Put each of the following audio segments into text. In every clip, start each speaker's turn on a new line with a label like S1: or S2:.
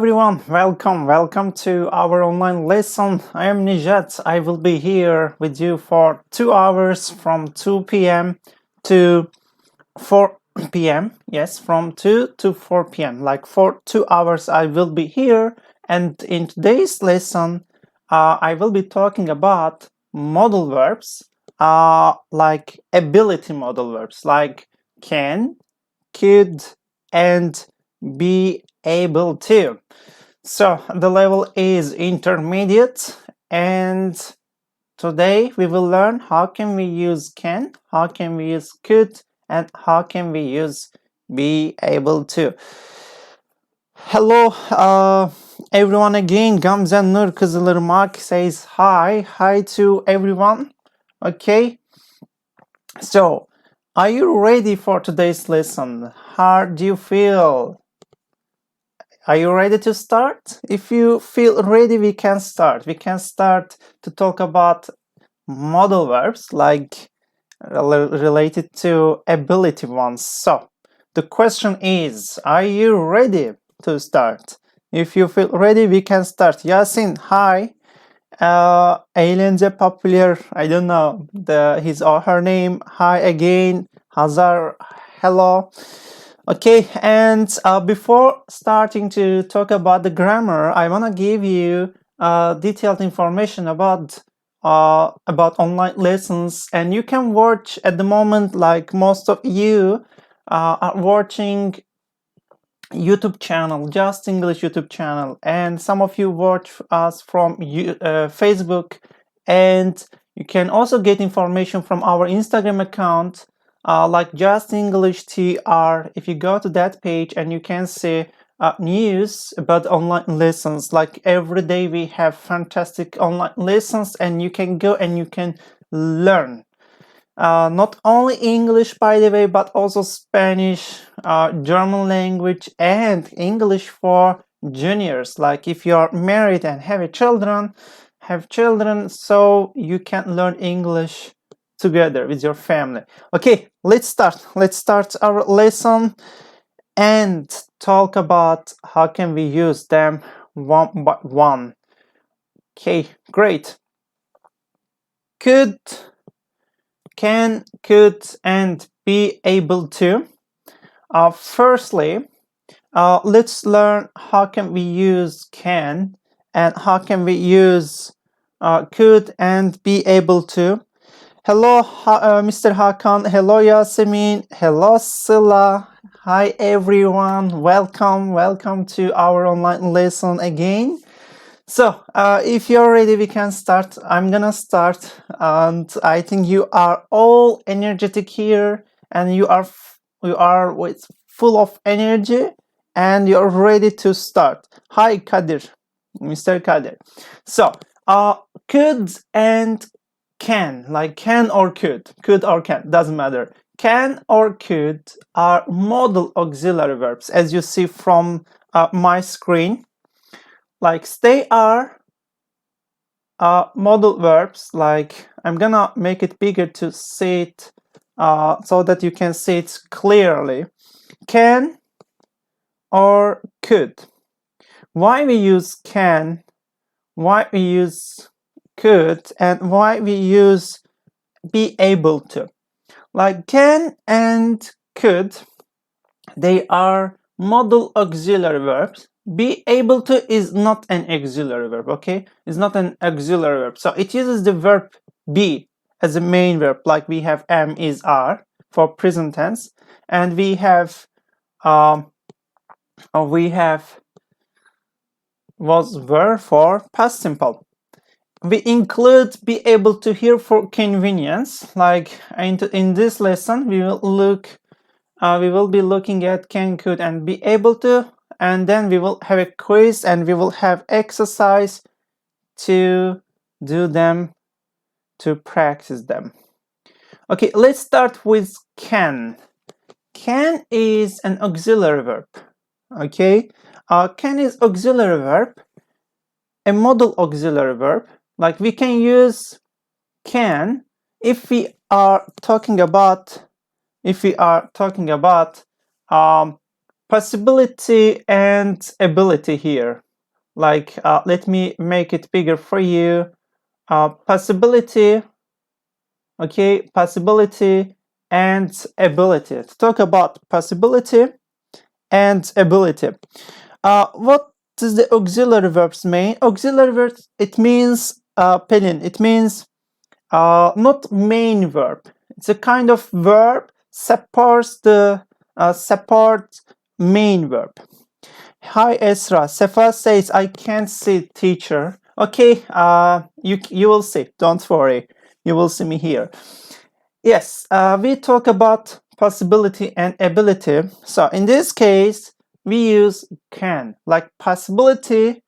S1: everyone, welcome to our online lesson. I am Nijat. I will be here with you for 2 hours from 2 p.m. to 4 p.m. Yes, from 2 to 4 p.m. Like for 2 hours I will be here, and in today's lesson I will be talking about modal verbs, like ability modal verbs like can, could, and be able to. So the level is intermediate, and today we will learn how can we use can, how can we use could, and how can we use be able to. Hello everyone again. Gamze Nur Kızılırmak says hi to everyone. Okay, so are you ready for today's lesson? How do you feel? Are you ready to start? If you feel ready, we can start. We can start to talk about modal verbs, like related to ability ones. So, the question is, are you ready to start? If you feel ready, we can start. Yasin, hi. Eğlence Popular, I don't know his or her name. Hi again. Hazar, hello. Okay, and before starting to talk about the grammar, I want to give you detailed information about online lessons, and you can watch at the moment, like most of you are watching YouTube channel, Justenglish YouTube channel, and some of you watch us from Facebook, and you can also get information from our Instagram account, like Justenglish TR. If you go to that page, and you can see news about online lessons. Like every day we have fantastic online lessons, and you can go and you can learn. Not only English, by the way, but also Spanish, German language, and English for juniors. Like if you are married and have children, so you can learn English together with your family. Okay, let's start our lesson and talk about how can we use them one by one. Okay, great. Could, can, could, and be able to. Firstly, let's learn how can we use can and how can we use could and be able to. Hello, Mr. Hakan. Hello, Yasemin. Hello, Silla. Hi, everyone. Welcome to our online lesson again. So, if you're ready, we can start. I'm gonna start, and I think you are all energetic here, and you are full of energy, and you're ready to start. Hi, Kadir, Mr. Kadir. So, could and can, like can or could or can, doesn't matter. Can or could are modal auxiliary verbs, as you see from my screen. Like they are modal verbs. Like I'm gonna make it bigger to see it so that you can see it clearly. Can or could. Why we use can, why we use could, and why we use be able to. Like can and could, they are modal auxiliary verbs. Be able to is not an auxiliary verb, okay? It's not an auxiliary verb. So it uses the verb be as a main verb, like we have am, is, are for present tense, and we have was, were for past simple. We include be able to here for convenience. Like in this lesson, we will be looking at can, could, and be able to, and then we will have a quiz and we will have exercise to do them, to practice them. Okay, let's start with can. Can is an auxiliary verb. Okay, can is auxiliary verb, a modal auxiliary verb. Like we can use can if we are talking about possibility and ability here. Like, let me make it bigger for you. Possibility, okay, possibility and ability. To talk about possibility and ability. What does the auxiliary verbs mean? Auxiliary verbs, it means, Pelin, it means not main verb. It's a kind of verb supports the support main verb. Hi Esra, Sefa says I can't see teacher. Okay, you will see. Don't worry, you will see me here. Yes, we talk about possibility and ability. So in this case, we use can, like possibility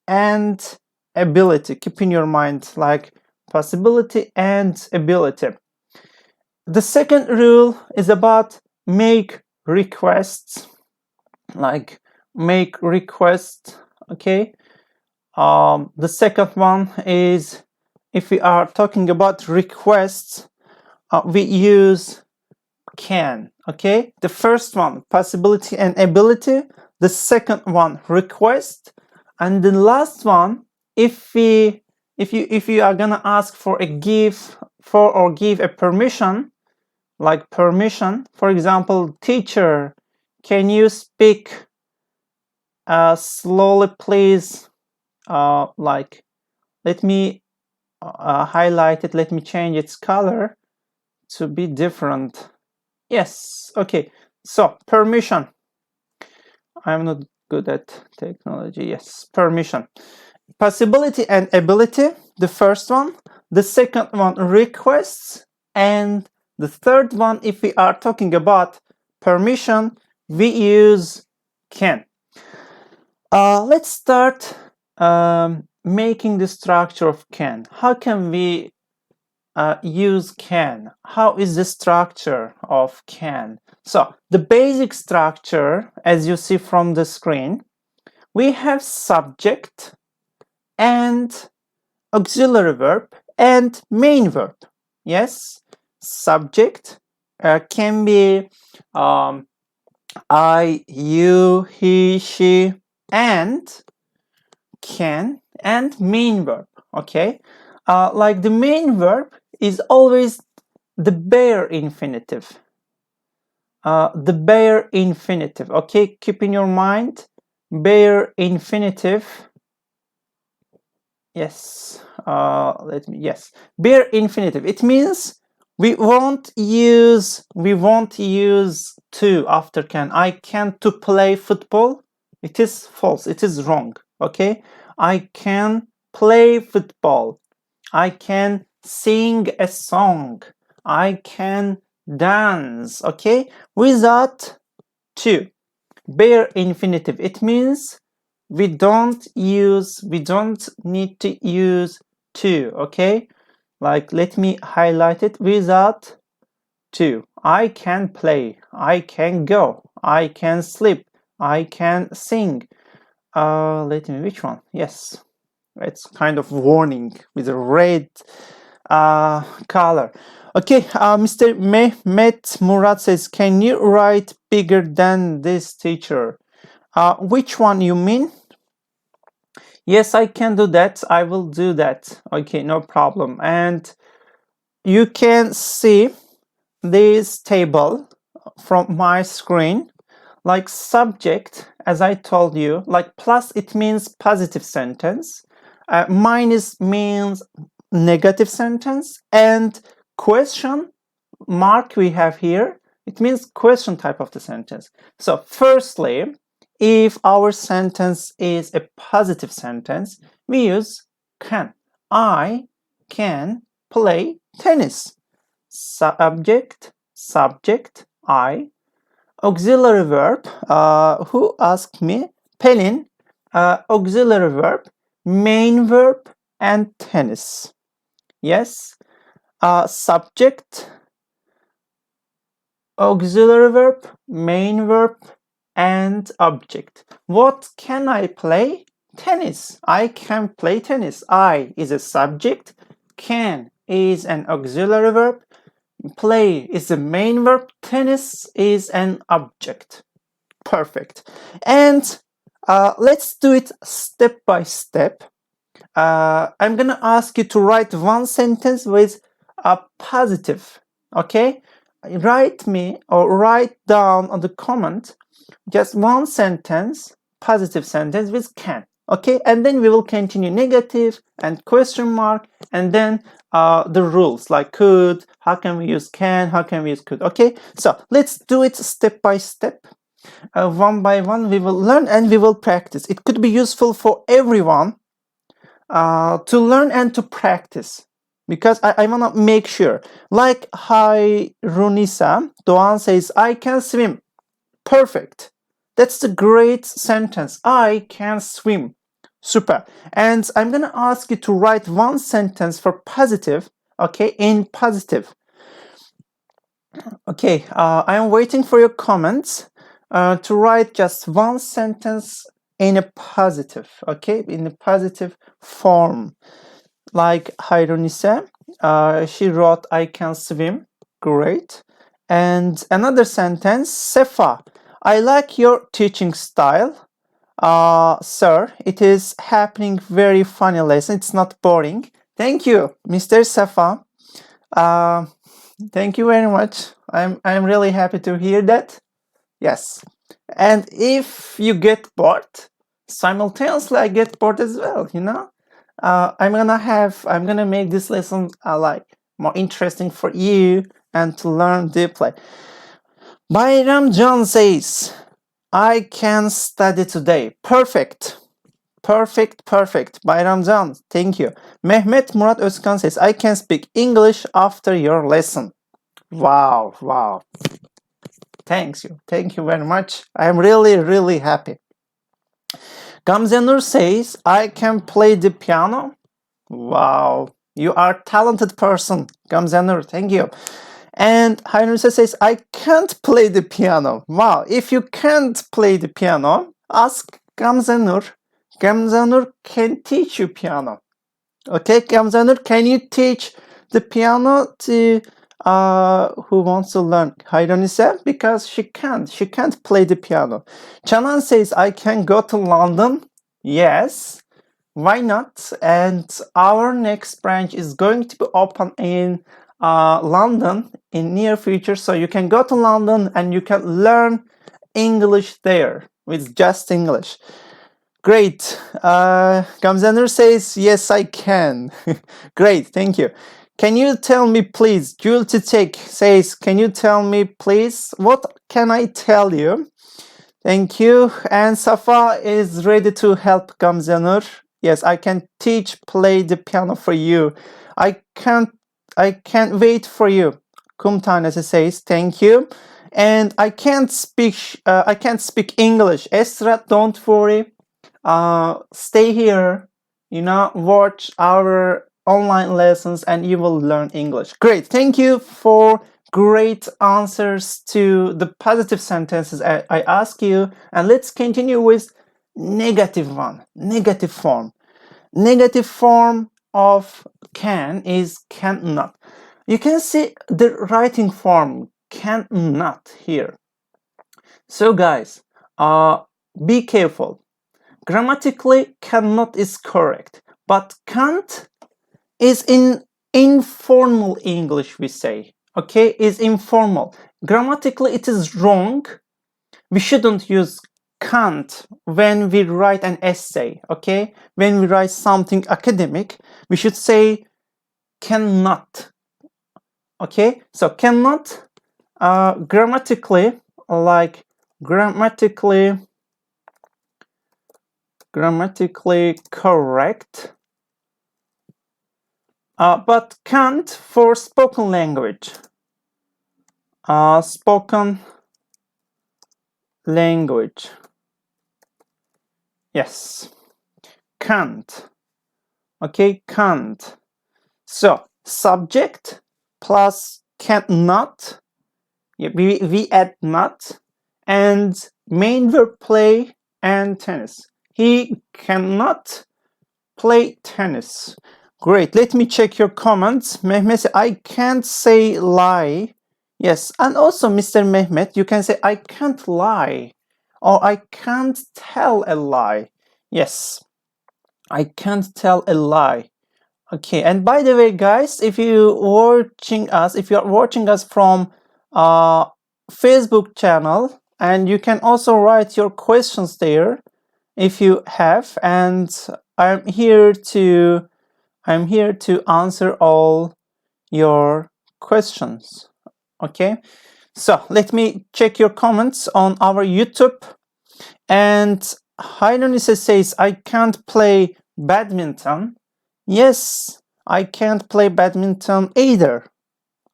S1: and ability. Keep in your mind, like possibility and ability. The second rule is about make requests, like make requests, okay? The second one is, if we are talking about requests, we use can, okay? The first one, possibility and ability. The second one, request. And the last one, if you are gonna ask for a give a permission, like permission, for example, teacher, can you speak slowly, please? Like, let me highlight it. Let me change its color to be different. Yes, okay. So permission. I'm not good at technology. Yes, permission. Possibility and ability, the first one. The second one, requests. And the third one, if we are talking about permission, we use can. Let's start making the structure of can. How can we use can? How is the structure of can? So the basic structure, as you see from the screen, we have subject and auxiliary verb and main verb. Yes, subject can be I, you, he, she, and can, and main verb. Okay, like the main verb is always the bare infinitive. The bare infinitive. Okay, keep in your mind bare infinitive. Yes, yes, bare infinitive. It means we won't use to after can. I can to play football. It is false. It is wrong. Okay, I can play football. I can sing a song. I can dance. Okay, without to. Bare infinitive. It means we don't need to use to. Okay, like let me highlight it. Without to. I can play. I can go. I can sleep. I can sing. Let me, which one? Yes, it's kind of warning with a red color. Okay, Mr. Mehmet Murat says, can you write bigger than this, teacher? Which one you mean? Yes, I can do that. I will do that. Okay, no problem. And you can see this table from my screen. Like subject, as I told you, like plus it means positive sentence, minus means negative sentence, and question mark we have here, it means question type of the sentence. So firstly, if our sentence is a positive sentence, we use can. I can play tennis. Subject, I. Auxiliary verb, who asked me? Pelin. Auxiliary verb, main verb, and tennis. Yes. Subject, auxiliary verb, main verb, and object. What can I play? Tennis. I can play tennis. I is a subject. Can is an auxiliary verb. Play is the main verb. Tennis is an object. Perfect. And let's do it step by step. I'm gonna ask you to write one sentence with a positive. Okay? Write me or write down on the comment just one sentence, positive sentence with can. Okay, and then we will continue negative and question mark, and then the rules like could, how can we use can, how can we use could. Okay, so let's do it step by step. One by one we will learn and we will practice. It could be useful for everyone to learn and to practice, because I want to make sure. Like hi Runisa, Doğan says I can swim. Perfect. That's a great sentence. I can swim. Super. And I'm gonna ask you to write one sentence for positive, okay, in positive. Okay, I am waiting for your comments to write just one sentence in a positive, okay, in a positive form. Like Hayrunise, she wrote I can swim. Great. And another sentence, Sefa, I like your teaching style. Sir, it is happening very funny lesson. It's not boring. Thank you, Mr. Safa. Thank you very much. I'm really happy to hear that. Yes. And if you get bored, simultaneously I get bored as well, you know? I'm gonna make this lesson like more interesting for you and to learn deeply. Bayram John says, I can study today. Perfect. Perfect. Bayram Can, thank you. Mehmet Murat Özkan says, I can speak English after your lesson. Wow. Thank you very much. I am really happy. Gamze Nur says, I can play the piano. Wow, you are a talented person, Gamze Nur, thank you. And Hayrunisa says, I can't play the piano. Wow, if you can't play the piano, ask Gamze Nur. Gamze Nur can teach you piano. Okay, Gamze Nur, can you teach the piano to who wants to learn? Hayrunisa, because she can't play the piano. Chanan says, I can go to London. Yes, why not? And our next branch is going to be open in London in near future, so you can go to London and you can learn English there with Justenglish. Great. Gamze Nur says, yes, I can. Great, thank you. Can you tell me please? Jul Titek says, can you tell me please? What can I tell you? Thank you. And Safa is ready to help Gamze Nur. Yes, I can play the piano for you. I can't wait for you. Kum Tanesi says, thank you. And I can't speak English. Esra, don't worry. Stay here, watch our online lessons and you will learn English. Great. Thank you for great answers to the positive sentences I ask you. And let's continue with negative one, negative form. Negative form of can is cannot. You can see the writing form cannot here. So guys, be careful. Grammatically, cannot is correct, but can't is in informal English, we say. Okay, is informal. Grammatically, it is wrong. We shouldn't use can't when we write an essay. Okay, when we write something academic, we should say cannot. Okay, so cannot grammatically correct, but can't for spoken language. Spoken language. Yes, can't. Okay, can't. So subject plus cannot. We add not, and main verb play and tennis. He cannot play tennis. Great. Let me check your comments. Mehmet, I can't say lie. Yes, and also Mr. Mehmet, you can say I can't lie. or I can't tell a lie. Yes, I can't tell a lie. Okay, and by the way, guys, if you are watching us from Facebook channel, and you can also write your questions there if you have, and I'm here to answer all your questions. Okay, so let me check your comments on our YouTube. And Hayrunisa says, I can't play badminton. Yes, I can't play badminton either.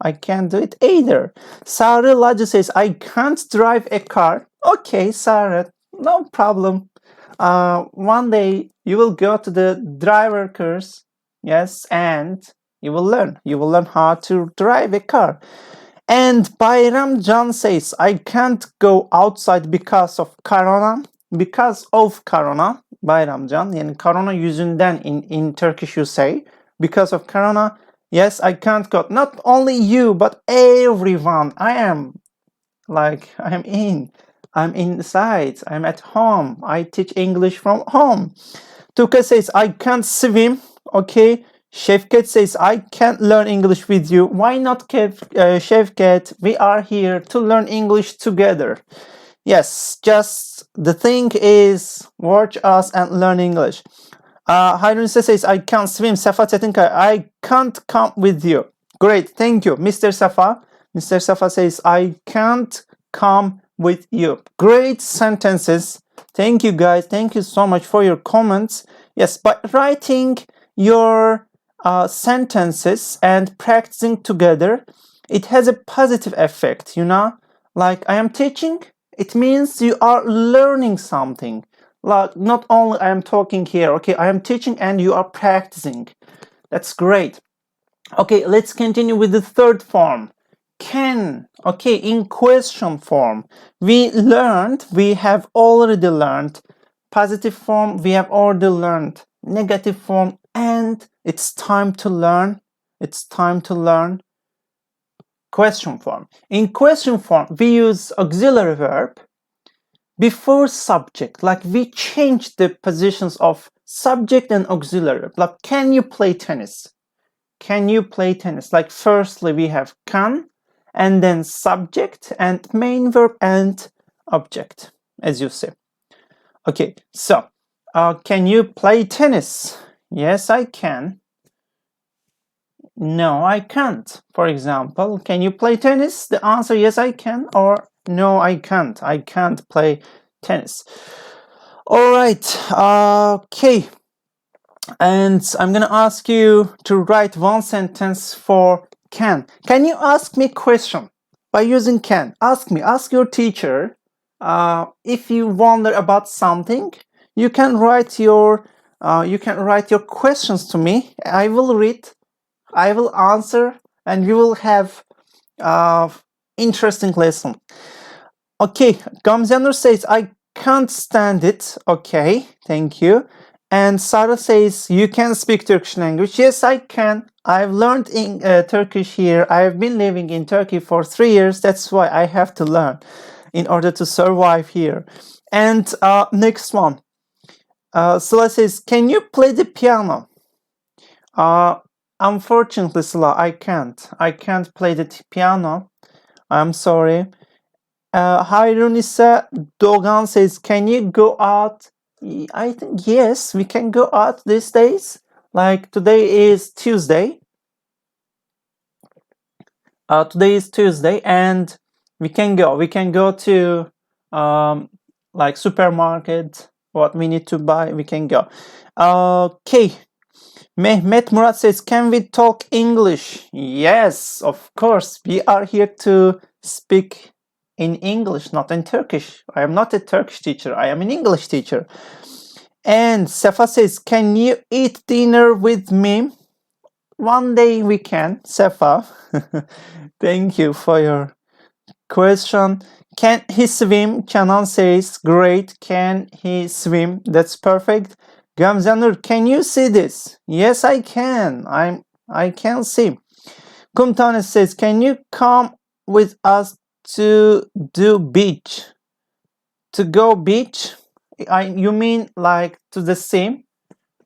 S1: I can't do it either. Sarah Lacı says, I can't drive a car. Okay, Sarah, no problem. One day you will go to the driver course. Yes, and you will learn. You will learn how to drive a car. And Bayram Can says, I can't go outside because of corona. Because of corona, Bayram Can. Yani corona yüzünden in Turkish you say. Because of corona, yes, I can't go. Not only you, but everyone. I'm inside. I'm at home. I teach English from home. Tuka says, I can't swim. Okay. Şevket says, I can't learn English with you. Why not, Şevket? We are here to learn English together. Yes, just the thing is, watch us and learn English. Hayrunisa says, I can't swim. Safa Çetinkaya, I can't come with you. Great, thank you. Mr. Safa. Mr. Safa says, I can't come with you. Great sentences. Thank you, guys. Thank you so much for your comments. Yes, by writing your sentences and practicing together, it has a positive effect, you know? Like I am teaching, it means you are learning something. Like not only I am talking here, okay, I am teaching and you are practicing. That's great. Okay, let's continue with the third form. Can, okay, in question form. We have already learned. Positive form, we have already learned. Negative form, and it's time to learn. It's time to learn. Question form. In question form, we use auxiliary verb before subject. Like we change the positions of subject and auxiliary. Like, can you play tennis? Can you play tennis? Like firstly, we have can, and then subject and main verb and object, as you see. Okay, so can you play tennis? Yes, I can. No, I can't. For example, can you play tennis? The answer, yes, I can, or no, I can't. I can't play tennis. All right, okay. And I'm gonna ask you to write one sentence for can. Can you ask me a question by using can? Ask me, ask your teacher. If you wonder about something, you can write your questions to me. I will read, I will answer, and we will have interesting lesson. Okay, Gamze says, I can't stand it. Okay, thank you. And Sarah says, you can speak Turkish language. Yes, I can. I've learned in Turkish here. I've been living in Turkey for 3 years. That's why I have to learn in order to survive here. And next one. Sıla says, can you play the piano? Unfortunately, Sıla, I can't. I can't play the piano. I'm sorry. Hayrunisa Dogan says, can you go out? I think yes, we can go out these days. Like today is Tuesday. Today is Tuesday, and we can go. We can go to like supermarket. What we need to buy, we can go. Okay. Mehmet Murat says, can we talk English? Yes, of course. We are here to speak in English, not in Turkish. I am not a Turkish teacher. I am an English teacher. And Sefa says, can you eat dinner with me? One day we can, Sefa. Thank you for your question. Can he swim? Canan says, great. Can he swim? That's perfect. Gamzanur, can you see this? Yes, I can. I can see. Kumtane says, can you come with us to do beach? to go beach? You mean like to the sea?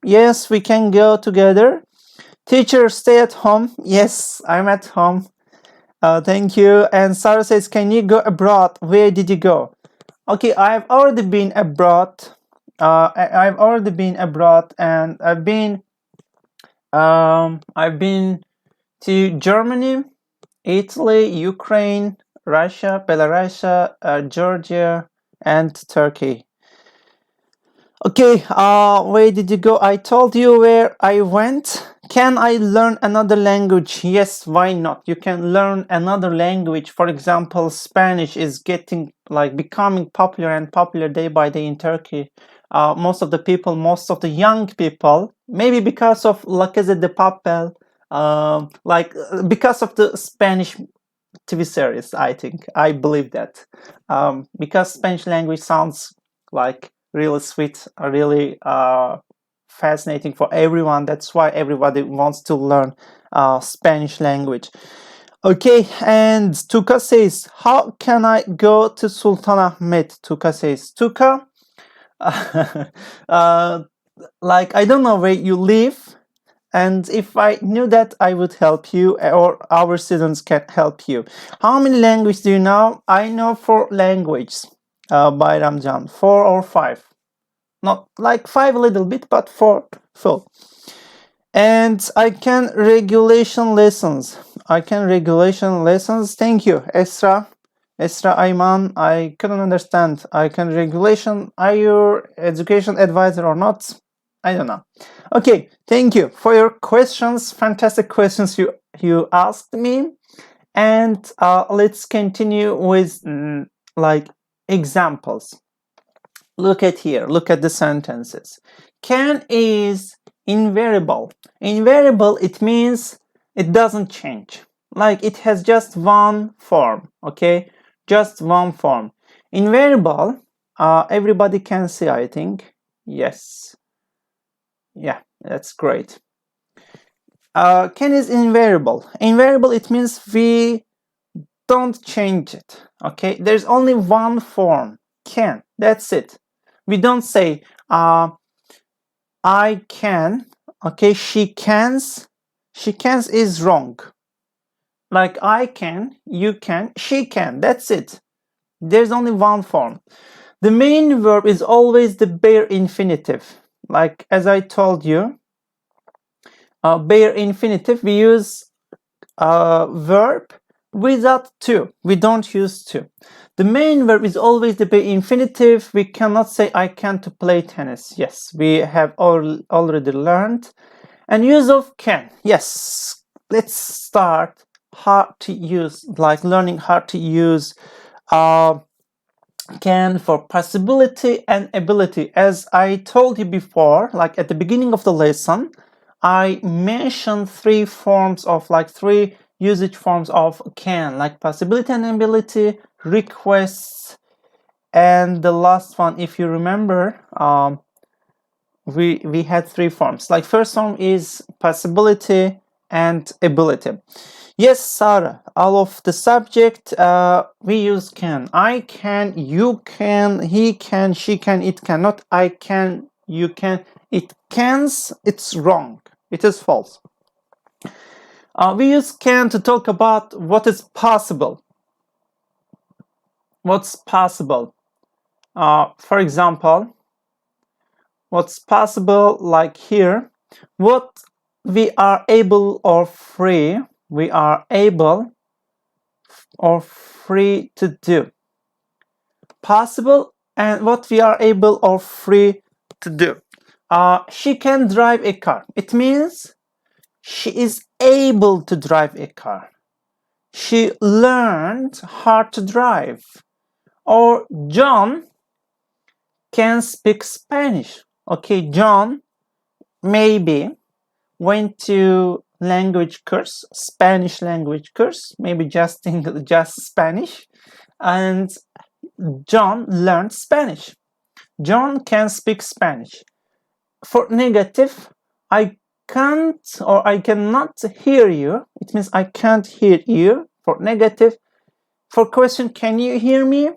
S1: Yes, we can go together. Teacher, stay at home. Yes, I'm at home. Thank you. And Sarah says, can you go abroad? Where did you go? Okay, I've already been abroad. I've already been abroad, and I've been to Germany, Italy, Ukraine, Russia, Belarus, Georgia, and Turkey. Okay, where did you go? I told you where I went. Can I learn another language? Yes, why not? You can learn another language. For example, Spanish is becoming popular and popular day by day in Turkey. Most of the young people, maybe because of La Casa de Papel, because of the Spanish TV series, I believe that. Because Spanish language sounds like really sweet, really fascinating for everyone. That's why everybody wants to learn Spanish language. Okay, and Tuka says, how can I go to Sultanahmet? Tuka says, Tuka, I don't know where you live, and if I knew that, I would help you, or our students can help you. How many languages do you know? I know 4 languages, by Ramjan, 4 or 5. Not like 5 a little bit, but 4 full. And I can regulation lessons. Thank you, Esra Ayman. I couldn't understand. I can regulation. Are you education advisor or not? I don't know. Okay, thank you for your questions. Fantastic questions you asked me. And let's continue with examples. Look at here. Look at the sentences. Can is invariable. Invariable, it means it doesn't change. Like it has just one form. Okay, just one form. Invariable, everybody can see, I think. Yes. Yeah, that's great. Can is invariable. Invariable, it means we don't change it. Okay, there's only one form. Can. That's it. We don't say I can. Okay, she cans. She cans is wrong. Like I can, you can, she can. That's it. There's only one form. The main verb is always the bare infinitive. Like as I told you, bare infinitive, we use verb without to. We don't use to. The main verb is always the bare infinitive. We cannot say I can to play tennis. Yes, we have already learned. And use of can. Yes, let's start how to use, learning how to use can for possibility and ability. As I told you before, at the beginning of the lesson, I mentioned 3 forms of 3 usage forms of can, like possibility and ability, requests, and the last one, if you remember, we had 3 forms. First form is possibility and ability. Yes, Sarah, all of the subject we use can. I can, you can, he can, she can, it can. Not I can, you can, it cans. It's wrong. It is false. We use can to talk about what is possible. What's possible? For example, what's possible, like here, what we are able or free. We are able or free to do. Possible and what we are able or free to do. She can drive a car. It means she is able to drive a car. She learned how to drive. Or John can speak Spanish. Okay, John maybe went to language course, Spanish language course, maybe just Spanish, and John learned Spanish. John can speak Spanish. For negative, I can't or I cannot hear you. It means I can't hear you. For negative. For question, can you hear me?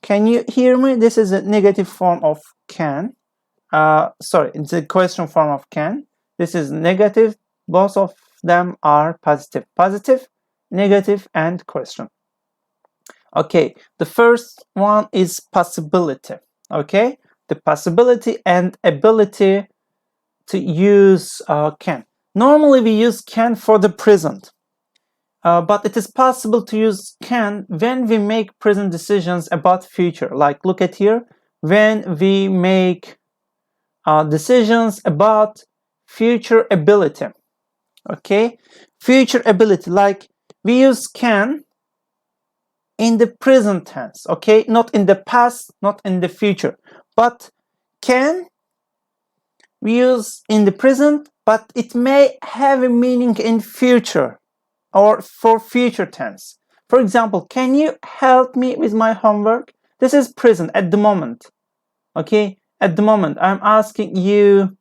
S1: Can you hear me? This is a negative form of can. Sorry, it's a question form of can. This is negative. Both of them are positive. Positive, negative, and question. Okay, the first one is possibility. Okay, the possibility and ability to use can. Normally we use can for the present. But it is possible to use can when we make present decisions about future. Like, look at here, when we make decisions about future ability. Okay, future ability, like we use can in the present tense. Okay, not in the past, not in the future, but can we use in the present, but it may have a meaning in future or for future tense. For example, can you help me with my homework? This is present at the moment. Okay, at the moment I'm asking you.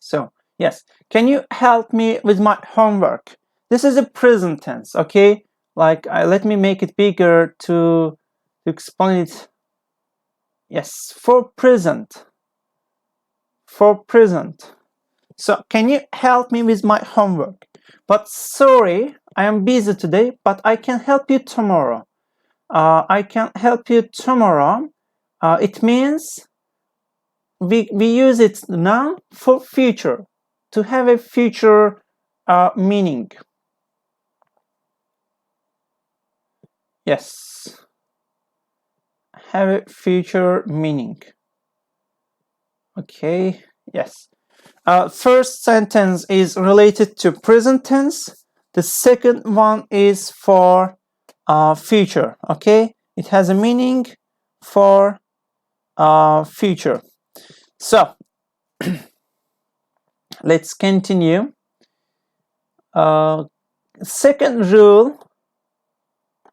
S1: So yes, can you help me with my homework? This is a present tense. Okay, like let me make it bigger to explain it. Yes, for present. For present. So, can you help me with my homework? But sorry, I am busy today, but I can help you tomorrow. I can help you tomorrow. It means we use it now for future, to have a future meaning. Yes. Have a future meaning. Okay, yes. First sentence is related to present tense. The second one is for future. Okay, it has a meaning for future. So let's continue. Second rule.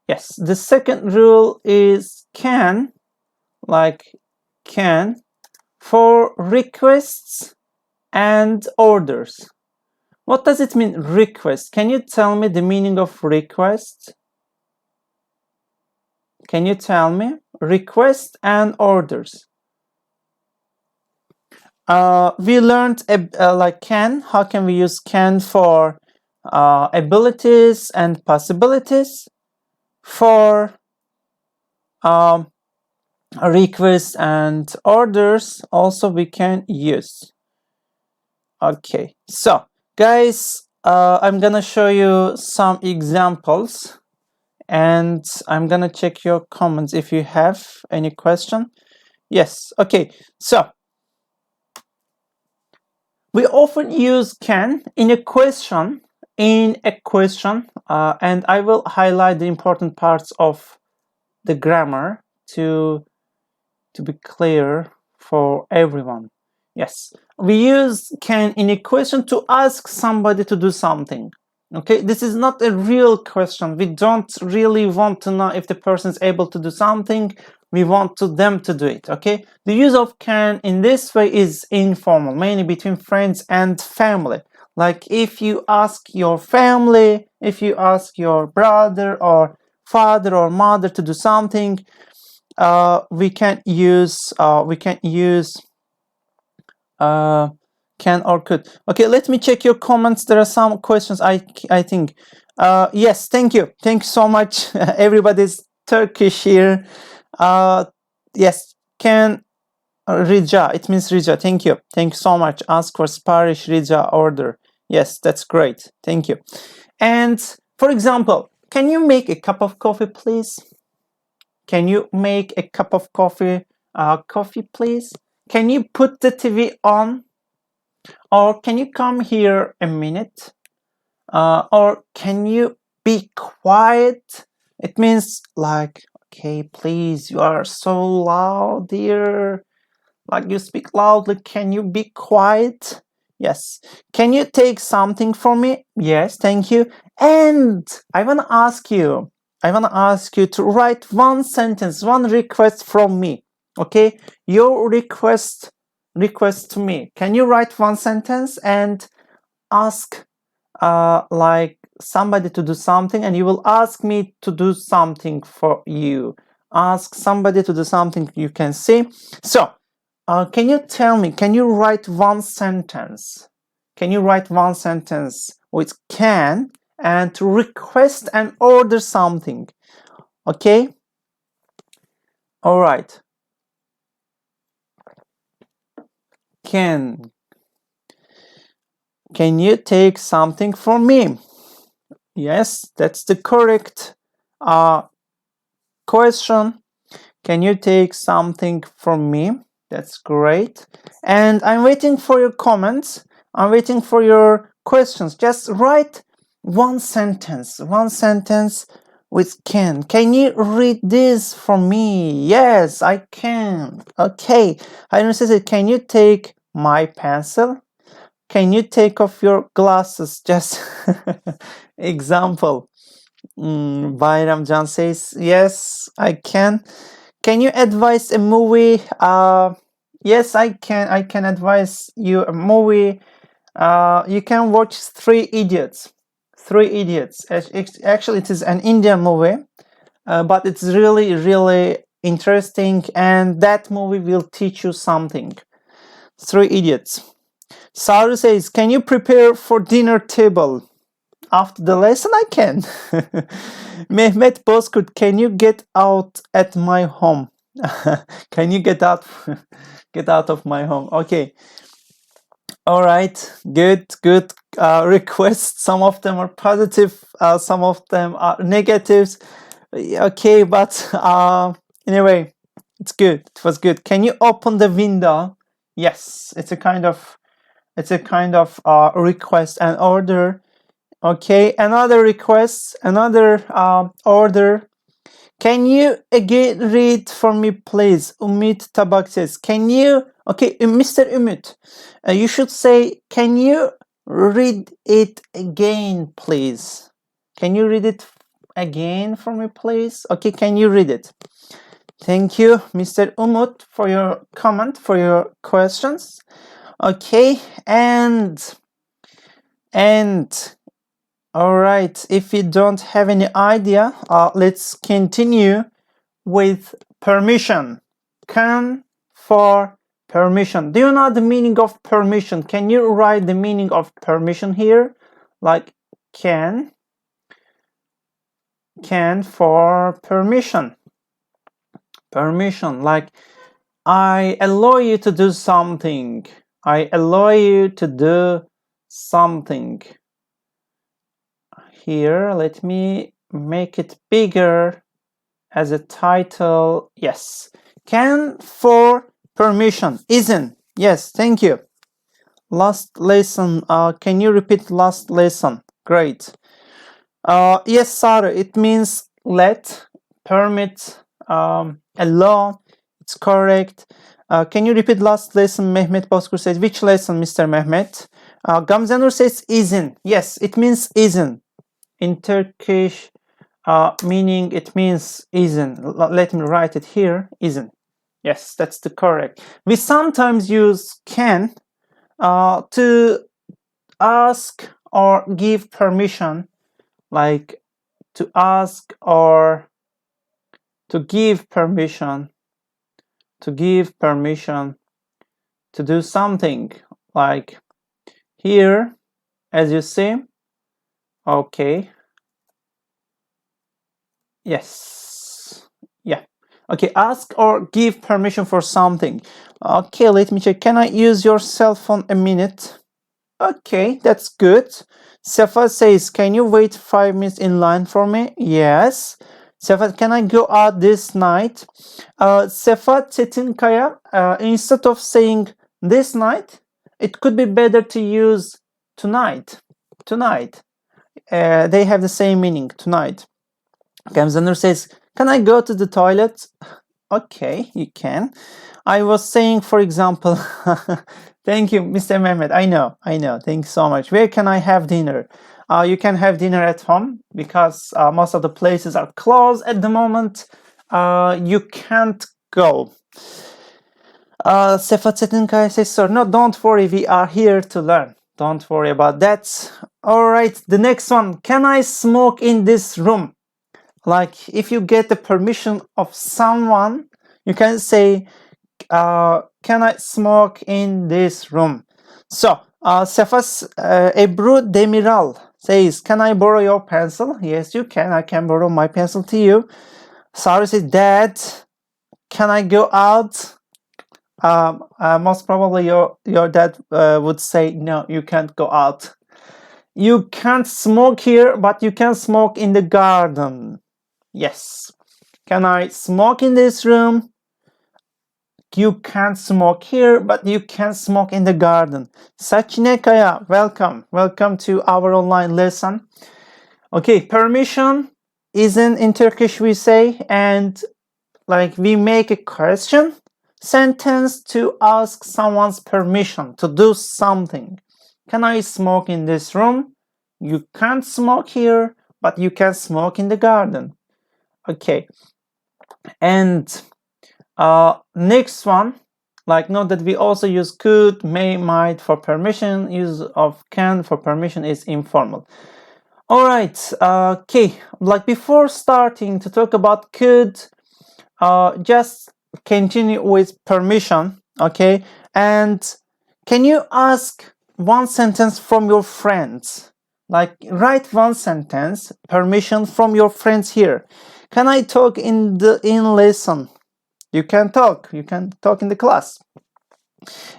S1: Yes, the second rule is can, like can, for requests and orders. What does it mean, request? Can you tell me the meaning of request? Can you tell me? Request and orders. We learned like can. How can we use can for abilities and possibilities? For requests and orders also we can use. Okay, so guys, I'm gonna show you some examples and I'm gonna check your comments if you have any question. Yes, okay, so we often use can in a question, and I will highlight the important parts of the grammar to be clear for everyone. Yes, we use can in a question to ask somebody to do something. Okay, this is not a real question. We don't really want to know if the person is able to do something. We want them to do it. Okay, the use of can in this way is informal, mainly between friends and family. Like if you ask your family, if you ask your brother or father or mother to do something, we can use can or could. Okay, let me check your comments. There are some questions. I think. Yes, thank you so much. Everybody's Turkish here. Yes, can Rica. It means Rica. Thank you so much. Ask for Spanish Rica order. Yes, that's great. Thank you. And for example, can you make a cup of coffee, please? Can you make a cup of coffee? Coffee, please. Can you put the TV on? Or can you come here a minute? Or can you be quiet? It means like, okay, please, you are so loud here. Like you speak loudly. Can you be quiet? Yes. Can you take something for me? Yes, thank you. And I want to ask you to write one sentence, one request from me. Okay? Your request to me. Can you write one sentence and ask like somebody to do something and you will ask me to do something for you. Ask somebody to do something, you can see. So, can you tell me, can you write one sentence? Can you write one sentence with can and to request and order something? Okay? All right. Can you take something for me? Yes, that's the correct question. Can you take something from me? That's great. And I'm waiting for your comments. I'm waiting for your questions. Just write one sentence with can. Can you read this for me? Yes, I can. Okay. I understand. Can you take my pencil? Can you take off your glasses? Just example. Bayram Can says, yes, I can. Can you advise a movie? Yes, I can. I can advise you a movie. You can watch Three Idiots. Three Idiots. Actually, it is an Indian movie, but it's really, really interesting, and that movie will teach you something. Three Idiots. Saru says, can you prepare for dinner table? After the lesson, I can. Mehmet Bozkurt, can you get out at my home? Can you get out of my home? Okay. All right. Good requests. Some of them are positive. Some of them are negatives. Okay, but anyway, it's good. It was good. Can you open the window? Yes, it's a kind of request and order. Okay, another request, another order. Can you again read for me, please? Umit Tabak says, can you, okay, Mr. Umit, you should say, can you read it again, please? Can you read it again for me, please? Okay, can you read it? Thank you, Mr. Umut, for your comment, for your questions. Okay, and all right, if you don't have any idea, let's continue with permission. Can for permission. Do you know the meaning of permission? Can you write the meaning of permission here? Like can for permission. Permission, like I allow you to do something. I allow you to do something. Here, let me make it bigger as a title. Yes. Can for permission. Isn't. Yes, thank you. Last lesson. Can you repeat last lesson? Great. Yes, Sarah, it means let, permit, allow. It's correct. Can you repeat last lesson? Mehmet Bozkurt says, which lesson, Mr. Mehmet? Gamzanur says, isn't. Yes, it means isn't. In Turkish, meaning it means isn't. Let me write it here, isn't. Yes, that's the correct. We sometimes use can to ask or give permission, like to ask or to give permission, to do something, like here, as you see. Okay. Yes. Yeah. Okay, ask or give permission for something. Okay, let me check. Can I use your cell phone a minute? Okay, that's good. Sefa says, can you wait 5 minutes in line for me? Yes. Sefa, can I go out this night? Sefa Çetinkaya, instead of saying this night, it could be better to use tonight. Tonight. They have the same meaning, tonight. Gamzanur says, can I go to the toilet? Okay, you can. I was saying, for example, thank you, Mr. Mehmet. I know. Thanks so much. Where can I have dinner? You can have dinner at home because most of the places are closed at the moment. You can't go. Sefa Çetinkaya says, sir, no, don't worry. We are here to learn. Don't worry about that. Alright, the next one. Can I smoke in this room? Like, if you get the permission of someone, you can say, can I smoke in this room? So, Ebru Demiral says, can I borrow your pencil? Yes, you can. I can borrow my pencil to you. Sarah says, Dad, can I go out? Most probably your dad would say, no, you can't go out. You can't smoke here, but you can smoke in the garden. Yes. Can I smoke in this room? You can't smoke here, but you can smoke in the garden. Sachine Kaya, welcome. Welcome to our online lesson. Okay, permission is in Turkish we say, and like we make a question sentence to ask someone's permission to do something. Can I smoke in this room? You can't smoke here, but you can smoke in the garden. Okay. And next one, like note that we also use could, may, might for permission. Use of can for permission is informal. All right. Okay. Like before starting to talk about could, just continue with permission. Okay. And can you ask one sentence from your friends? Like write one sentence, permission from your friends here. Can I talk in lesson? You can talk in the class.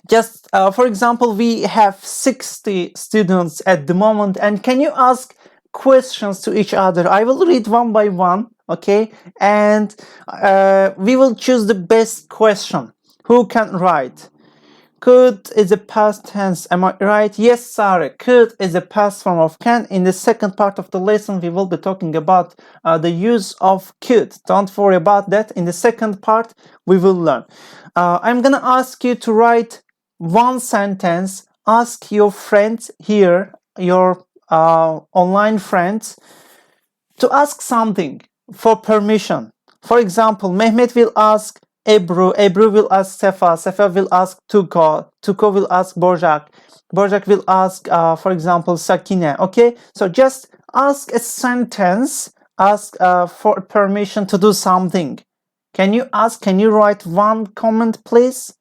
S1: Just for example, we have 60 students at the moment, and can you ask questions to each other? I will read one by one, okay? And we will choose the best question. Who can write? Could is a past tense. Am I right? Yes, Sarah. Could is a past form of can. In the second part of the lesson, we will be talking about the use of could. Don't worry about that. In the second part, we will learn. I'm gonna ask you to write one sentence. Ask your friends here, your online friends, to ask something for permission. For example, Mehmet will ask Ebru, Ebru will ask Sefa, Sefa will ask Tuko, Tuko will ask Borjak, Borjak will ask, for example, Sakine, okay? So just ask a sentence, ask for permission to do something. Can you write one comment, please?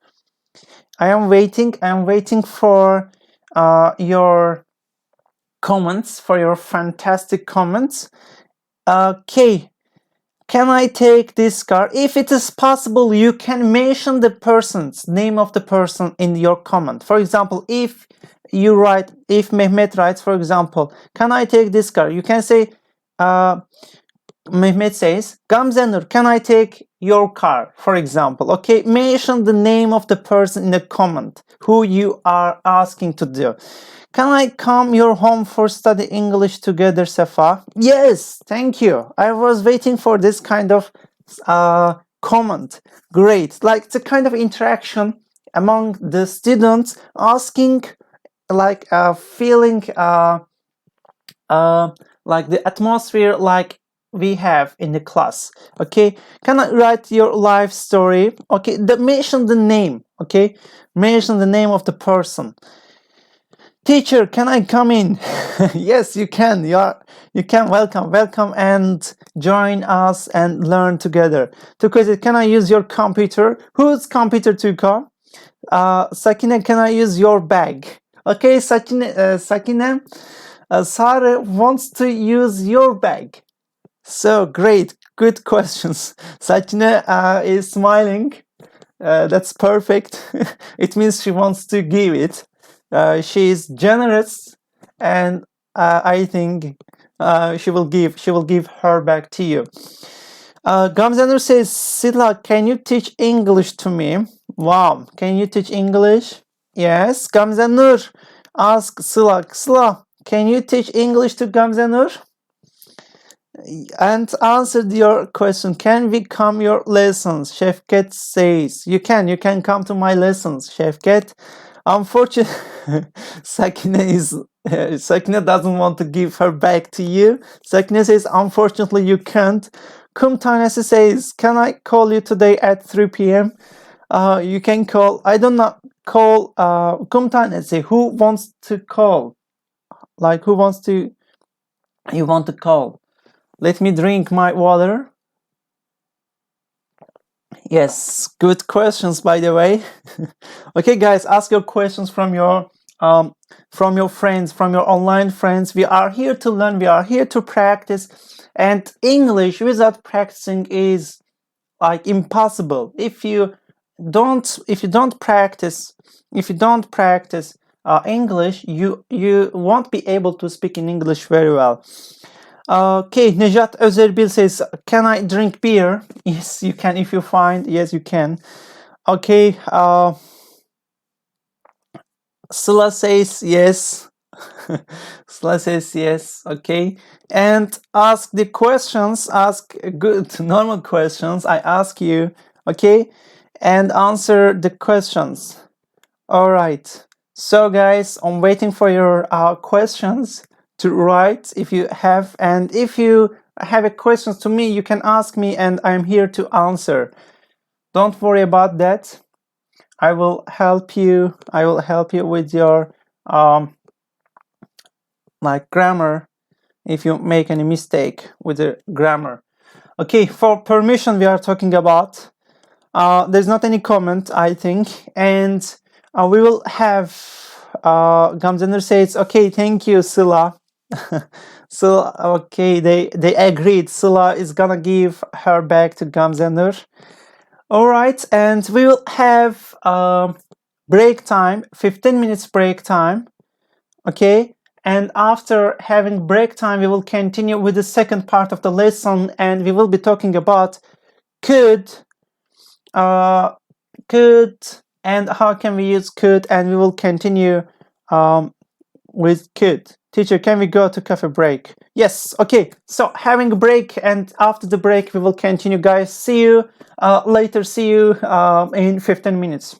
S1: I am waiting for your comments, for your fantastic comments. Okay. Can I take this car? If it is possible, you can mention the person's name of the person in your comment. For example, if Mehmet writes, for example, can I take this car? You can say, Mehmet says, Gamzenur, can I take your car? For example, okay, mention the name of the person in the comment who you are asking to do. Can I come your home for study English together, Sefa? Yes, thank you. I was waiting for this kind of comment. Great. Like the kind of interaction among the students asking, like feeling like the atmosphere like we have in the class. Okay, can I write your life story? Okay, mention the name. Okay, mention the name of the person. Teacher, can I come in? Yes, you can. You can. Welcome and join us and learn together. Tuko, can I use your computer? Whose computer, Tuko? Sakine, can I use your bag? Okay, Sakine, Sarah wants to use your bag. So great, good questions. Sakine is smiling. That's perfect. It means she wants to give it. She is generous, and I think she will give her back to you. Gamzenur says, Sila, can you teach English to me? Wow, can you teach English? Yes, Gamzenur, ask Sila, can you teach English to Gamzenur? And answered your question, can we come your lessons? Şevket says, you can come to my lessons, Şevket. Unfortunately, Sakine doesn't want to give her back to you. Sakine says, unfortunately, you can't. Kum Tanesi says, can I call you today at 3 p.m.? You can call, I don't know, call Kum Tanesi. Who wants to call? Like, who wants to, you want to call? Let me drink my water. Yes, good questions, by the way. Okay, guys, ask your questions from your friends, from your online friends. We are here to learn. We are here to practice. And English without practicing is like impossible. If you don't practice English, you won't be able to speak in English very well. Okay, Nejat Özerbil says, can I drink beer? Yes, you can if you find. Yes, you can. Okay, Sıla says yes. Sıla says yes. Okay, and ask the questions. Ask good normal questions. I ask you. Okay, and answer the questions. All right. So, guys, I'm waiting for your questions to write if you have, and if you have a questions to me, you can ask me, and I'm here to answer. Don't worry about that. I will help you. I will help you with your like grammar if you make any mistake with the grammar. Okay, for permission we are talking about. There's not any comment, I think, and we will have Gamzener says, okay, thank you, Sıla. So okay, they agreed. Sıla is gonna give her back to Gamzener. All right, and we will have break time, 15 minutes break time. Okay, and after having break time, we will continue with the second part of the lesson, and we will be talking about could, and how can we use could, and we will continue with could. Teacher, can we go to coffee break? Yes, okay, so having a break, and after the break we will continue, guys. See you later. See you in 15 minutes.